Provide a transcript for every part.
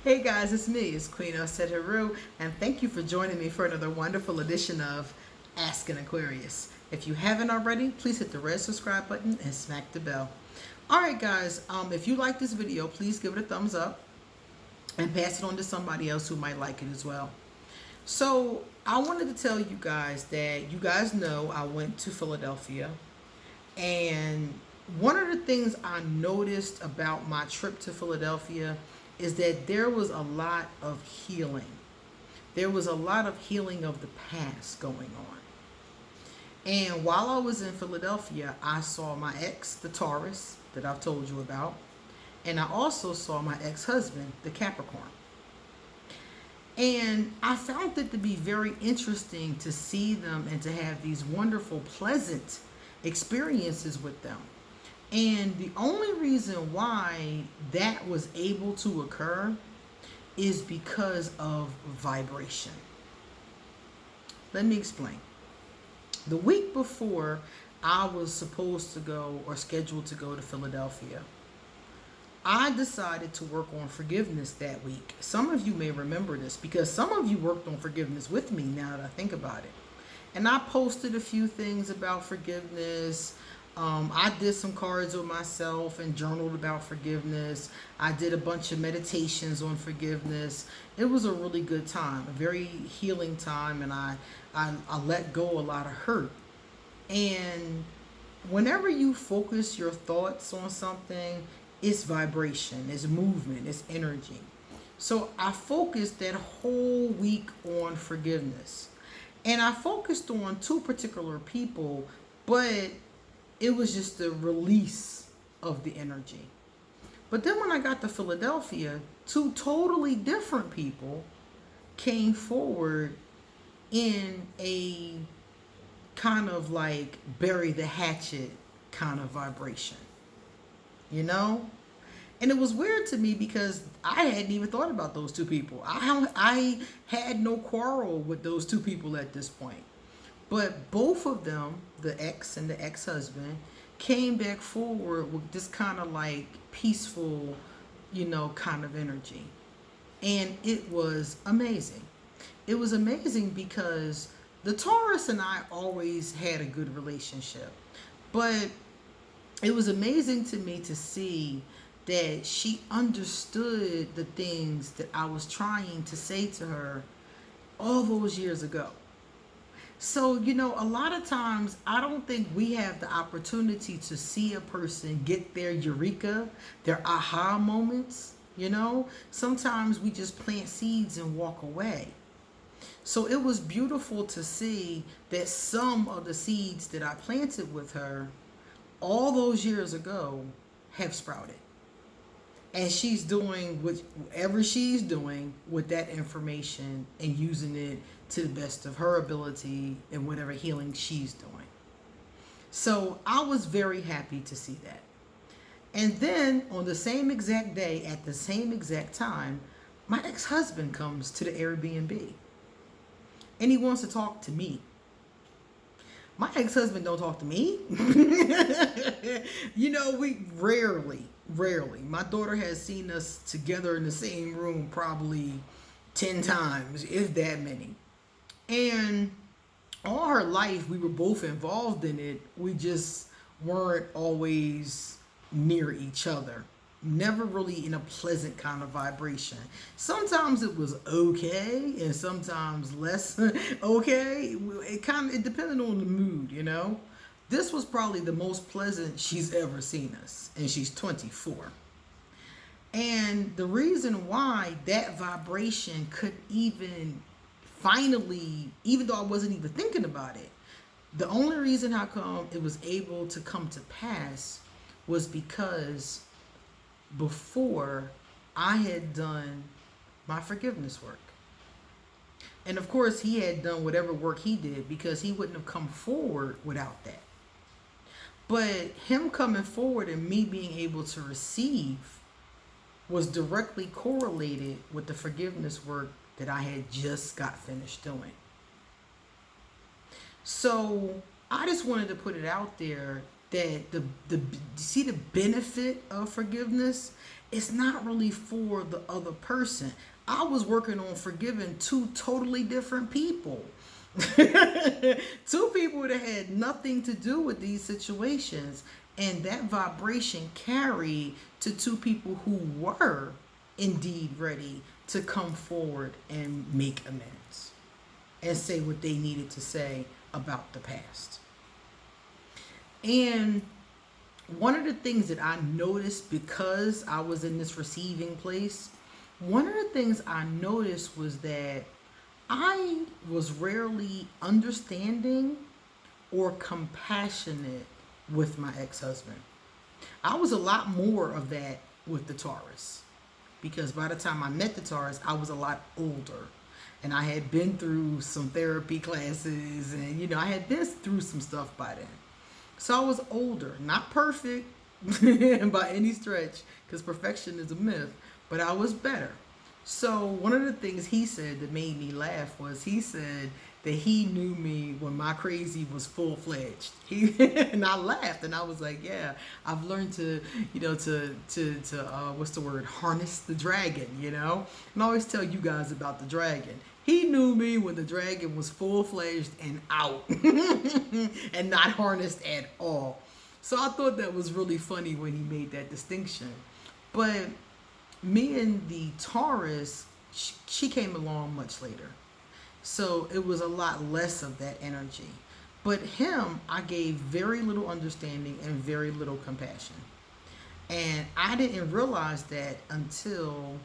Hey guys, it's me, it's Queen Oseteru, and thank you for joining me for another wonderful edition of Ask an Aquarius. If you haven't already, please hit the red subscribe button and smack the bell. Alright guys, if you like this video, please give it a thumbs up and pass it on to somebody else who might like it as well. So, I wanted to tell you guys that you guys know I went to Philadelphia, and one of the things I noticed about my trip to Philadelphia is that there was a lot of healing. There was a lot of healing of the past going on. And while I was in Philadelphia, I saw my ex, the Taurus, that I've told you about. And I also saw my ex-husband, the Capricorn. And I found it to be very interesting to see them and to have these wonderful, pleasant experiences with them. And the only reason why that was able to occur is because of vibration. Let me explain. The week before I was supposed to go or scheduled to go to Philadelphia, I decided to work on forgiveness that week. Some of you may remember this because some of you worked on forgiveness with me now that I think about it. And I posted a few things about forgiveness. I did some cards with myself and journaled about forgiveness. I did a bunch of meditations on forgiveness. It was a really good time, a very healing time, and I let go a lot of hurt. And whenever you focus your thoughts on something, it's vibration, it's movement, it's energy. So I focused that whole week on forgiveness. And I focused on two particular people, but it was just the release of the energy. But then when I got to Philadelphia, two totally different people came forward in a kind of like bury the hatchet kind of vibration. You know? And it was weird to me because I hadn't even thought about those two people. I had no quarrel with those two people at this point. But both of them, the ex and the ex-husband, came back forward with this kind of like peaceful, kind of energy. And it was amazing. It was amazing because the Taurus and I always had a good relationship. But it was amazing to me to see that she understood the things that I was trying to say to her all those years ago. So, a lot of times I don't think we have the opportunity to see a person get their eureka, their aha moments. Sometimes we just plant seeds and walk away. So it was beautiful to see that some of the seeds that I planted with her all those years ago have sprouted. And she's doing whatever she's doing with that information and using it to the best of her ability and whatever healing she's doing. So I was very happy to see that. And then on the same exact day, at the same exact time, my ex-husband comes to the Airbnb. And he wants to talk to me. My ex-husband don't talk to me. We rarely. My daughter has seen us together in the same room probably 10 times, if that many. And all her life, we were both involved in it. We just weren't always near each other. Never really in a pleasant kind of vibration. Sometimes it was okay, and sometimes less okay. It depended on the mood, This was probably the most pleasant she's ever seen us, and she's 24. And the reason why that vibration could even finally, even though I wasn't even thinking about it, the only reason how come it was able to come to pass was because before I had done my forgiveness work. And of course, he had done whatever work he did because he wouldn't have come forward without that. But him coming forward and me being able to receive was directly correlated with the forgiveness work that I had just got finished doing. So I just wanted to put it out there that the see the benefit of forgiveness, it's not really for the other person. I was working on forgiving two totally different people. Two people that had nothing to do with these situations, and that vibration carried to two people who were indeed ready to come forward and make amends and say what they needed to say about the past. And one of the things that I noticed, because I was in this receiving place, one of the things I noticed was that I was rarely understanding or compassionate with my ex-husband. I was a lot more of that with the Taurus, because by the time I met the Taurus, I was a lot older. And I had been through some therapy classes, and I had been through some stuff by then. So I was older, not perfect by any stretch, because perfection is a myth, but I was better. So one of the things he said that made me laugh was, he said that he knew me when my crazy was full-fledged. And I laughed, and I was like, yeah, I've learned to what's the word, harness the dragon, And I always tell you guys about the dragon. He knew me when the dragon was full-fledged and out and not harnessed at all. So I thought that was really funny when he made that distinction. But me and the Taurus, she came along much later. So it was a lot less of that energy. But him, I gave very little understanding and very little compassion. And I didn't realize that until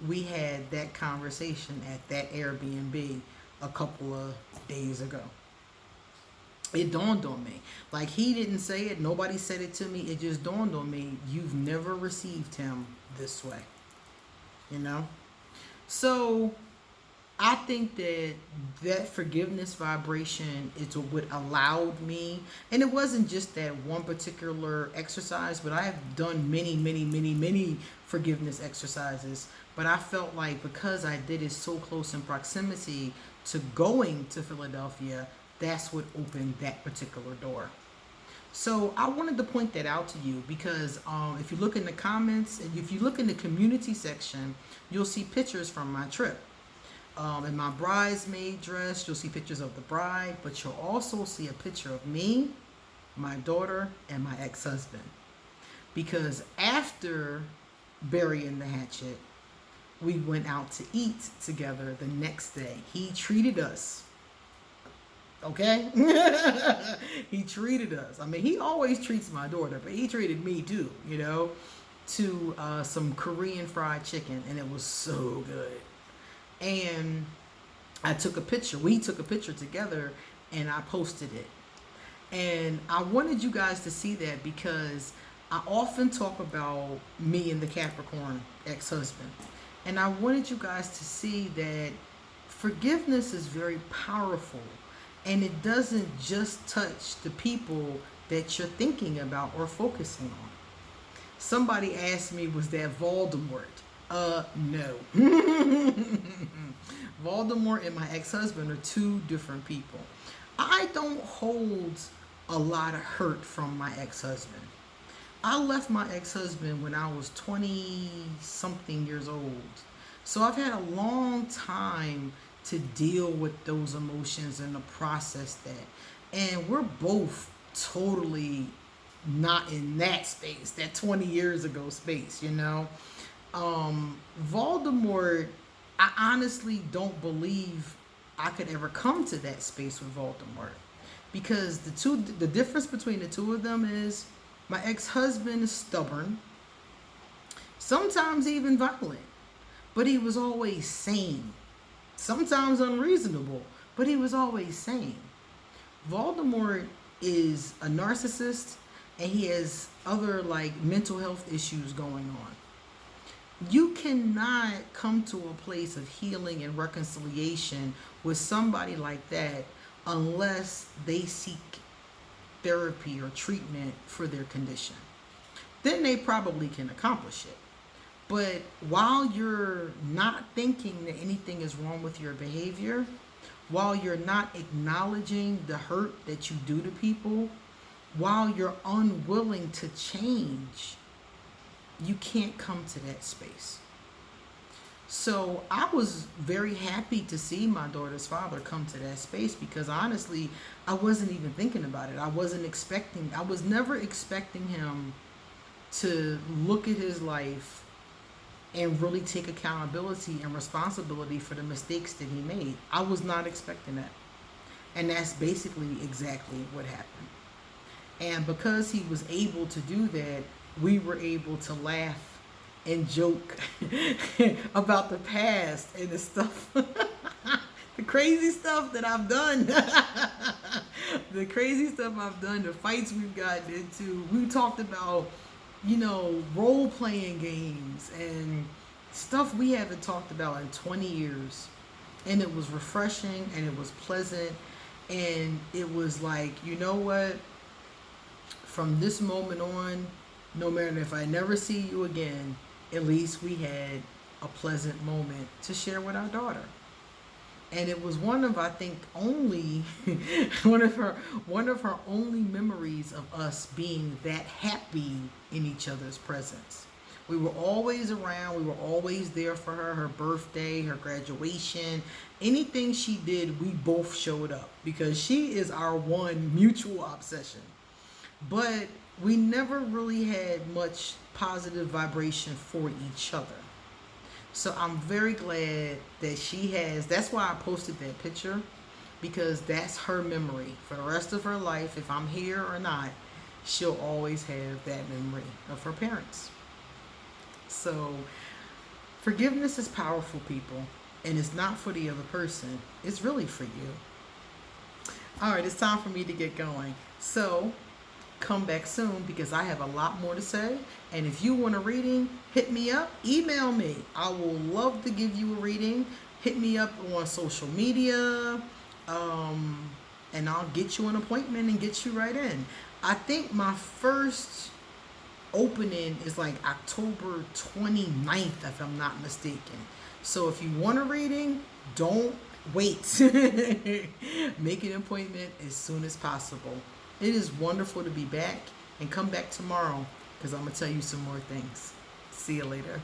we had that conversation at that Airbnb a couple of days ago. It dawned on me. Like, he didn't say it, nobody said it to me, it just dawned on me, you've never received him this way. So I think that forgiveness vibration is what allowed me, and it wasn't just that one particular exercise, but I have done many forgiveness exercises. But I felt like because I did it so close in proximity to going to Philadelphia, that's what opened that particular door. So I wanted to point that out to you because if you look in the comments and if you look in the community section, you'll see pictures from my trip. In my bridesmaid dress, you'll see pictures of the bride, but you'll also see a picture of me, my daughter, and my ex-husband. Because after burying the hatchet, we went out to eat together the next day. He treated us. Okay? He treated us. I mean, he always treats my daughter, but he treated me too, to some Korean fried chicken, and it was so good. And I took a picture. We took a picture together, and I posted it. And I wanted you guys to see that because I often talk about me and the Capricorn ex-husband. And I wanted you guys to see that forgiveness is very powerful. And it doesn't just touch the people that you're thinking about or focusing on. Somebody asked me, was that Voldemort? No. Voldemort and my ex-husband are two different people. I don't hold a lot of hurt from my ex-husband. I left my ex-husband when I was 20-something years old. So I've had a long time to deal with those emotions and to process that. And we're both totally not in that space, that 20 years ago space, Voldemort, I honestly don't believe I could ever come to that space with Voldemort. Because the difference between the two of them is my ex-husband is stubborn, sometimes even violent, but he was always sane. Sometimes unreasonable, but he was always sane. Voldemort is a narcissist, and he has other mental health issues going on. You cannot come to a place of healing and reconciliation with somebody like that unless they seek therapy or treatment for their condition. Then they probably can accomplish it. But while you're not thinking that anything is wrong with your behavior, while you're not acknowledging the hurt that you do to people, while you're unwilling to change, you can't come to that space. So I was very happy to see my daughter's father come to that space, because honestly, I wasn't even thinking about it. I was never expecting him to look at his life and really take accountability and responsibility for the mistakes that he made. I was not expecting that. And that's basically exactly what happened. And because he was able to do that, we were able to laugh and joke about the past and the stuff, the crazy stuff that I've done, the crazy stuff I've done, the fights we've gotten into. We talked about, role playing games and stuff we haven't talked about in 20 years. And it was refreshing and it was pleasant. And it was like, you know what? From this moment on, no matter if I never see you again, at least we had a pleasant moment to share with our daughter. And it was one of, I think, only one of her only memories of us being that happy in each other's presence. We were always around. We were always there for her. Her birthday, her graduation, anything she did, we both showed up, because she is our one mutual obsession. But we never really had much positive vibration for each other. So I'm very glad that she has. That's why I posted that picture, because that's her memory for the rest of her life. If I'm here or not, she'll always have that memory of her parents. So forgiveness is powerful, people, and it's not for the other person. It's really for you. All right, it's time for me to get going. So come back soon, because I have a lot more to say. And if you want a reading, hit me up, email me. I will love to give you a reading. Hit me up on social media, and I'll get you an appointment and get you right in. I think my first opening is like October 29th, if I'm not mistaken. So if you want a reading, don't wait. Make an appointment as soon as possible. It is wonderful to be back, and come back tomorrow, because I'm going to tell you some more things. See you later.